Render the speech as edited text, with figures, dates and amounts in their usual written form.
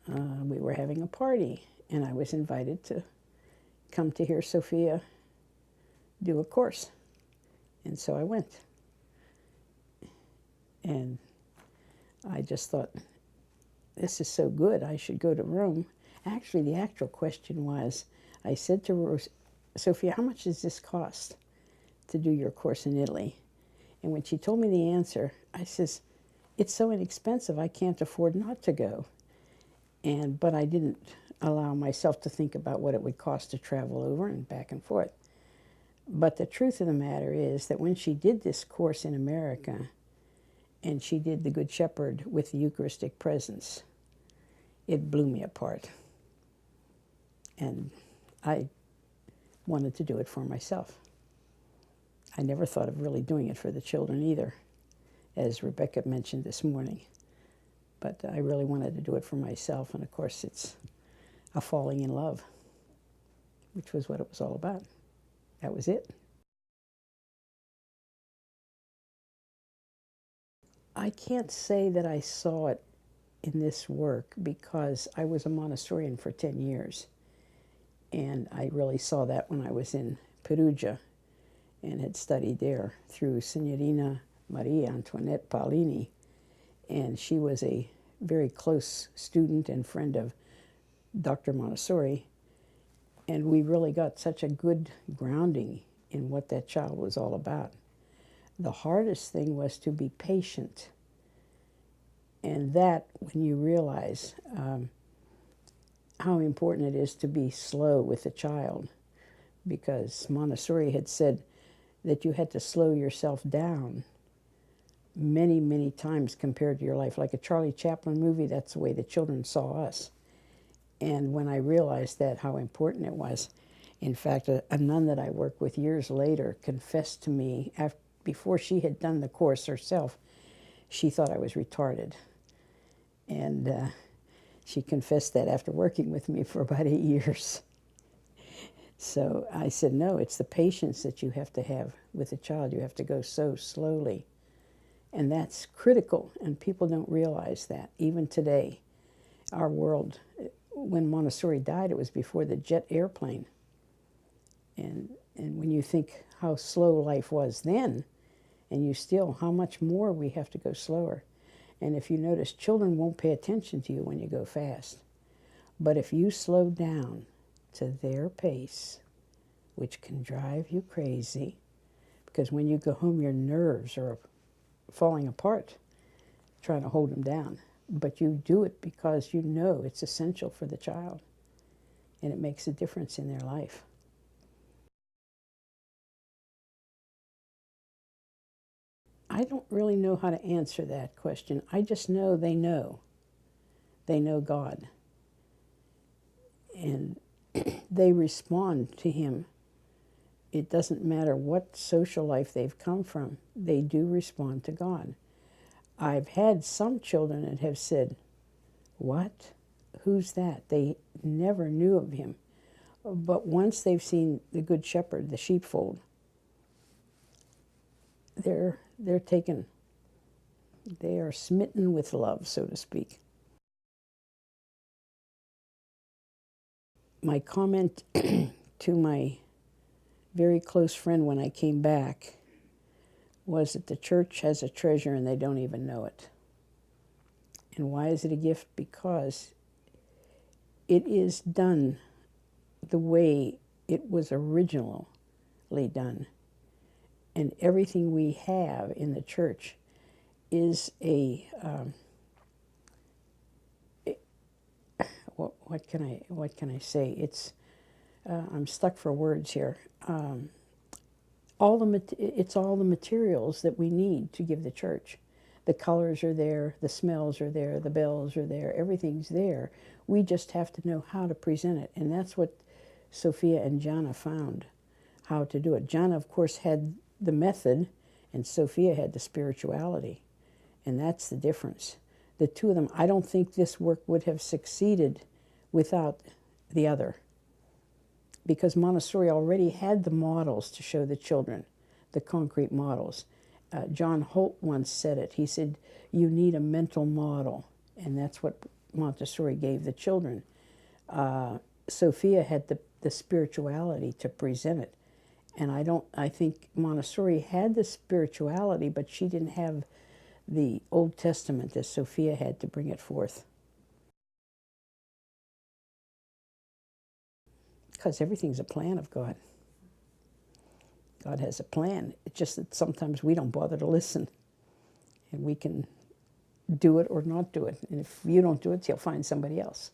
we were having a party, and I was invited to come to hear Sophia do a course. And so I went. And I just thought, this is so good, I should go to Rome. Actually, the actual question was, I said to Sophia, how much does this cost to do your course in Italy? And when she told me the answer, I says, it's so inexpensive, I can't afford not to go. But I didn't allow myself to think about what it would cost to travel over and back and forth. But the truth of the matter is that when she did this course in America, and she did the Good Shepherd with the Eucharistic presence, it blew me apart. And I wanted to do it for myself. I never thought of really doing it for the children either, as Rebecca mentioned this morning. But I really wanted to do it for myself, and of course it's a falling in love, which was what it was all about. That was it. I can't say that I saw it in this work because I was a Montessorian for 10 years. And I really saw that when I was in Perugia and had studied there through Signorina Maria Antoinette Paolini. And she was a very close student and friend of Dr. Montessori. And we really got such a good grounding in what that child was all about. The hardest thing was to be patient. And that, when you realize how important it is to be slow with a child, because Montessori had said that you had to slow yourself down many, many times compared to your life. Like a Charlie Chaplin movie, that's the way the children saw us. And when I realized that, how important it was, in fact, a nun that I worked with years later confessed to me, before she had done the course herself, she thought I was retarded. And she confessed that after working with me for about 8 years. So I said, no, it's the patience that you have to have with a child. You have to go so slowly. And that's critical, and people don't realize that. Even today, our world, when Montessori died, it was before the jet airplane. And when you think how slow life was then, and you still, how much more we have to go slower. And if you notice, children won't pay attention to you when you go fast. But if you slow down to their pace, which can drive you crazy, because when you go home, your nerves are falling apart trying to hold them down. But you do it because you know it's essential for the child, and it makes a difference in their life. I don't really know how to answer that question. I just know they know. They know God. And they respond to Him. It doesn't matter what social life they've come from. They do respond to God. I've had some children that have said, what? Who's that? They never knew of Him. But once they've seen the Good Shepherd, the sheepfold, they're taken. They are smitten with love, so to speak. My comment to my very close friend when I came back was that the church has a treasure and they don't even know it. And why is it a gift? Because it is done the way it was originally done. And everything we have in the church is what can I say? It's I'm stuck for words here. It's all the materials that we need to give the church. The colors are there, the smells are there, the bells are there, everything's there. We just have to know how to present it, and that's what Sophia and Gianna found, how to do it. Gianna, of course, had the method, and Sophia had the spirituality, and that's the difference. The two of them, I don't think this work would have succeeded without the other, because Montessori already had the models to show the children, the concrete models. John Holt once said it. He said, you need a mental model, and that's what Montessori gave the children. Sophia had the spirituality to present it. And I think Montessori had the spirituality, but she didn't have the Old Testament that Sophia had to bring it forth. Because everything's a plan of God. God has a plan. It's just that sometimes we don't bother to listen. And we can do it or not do it. And if you don't do it, you'll find somebody else.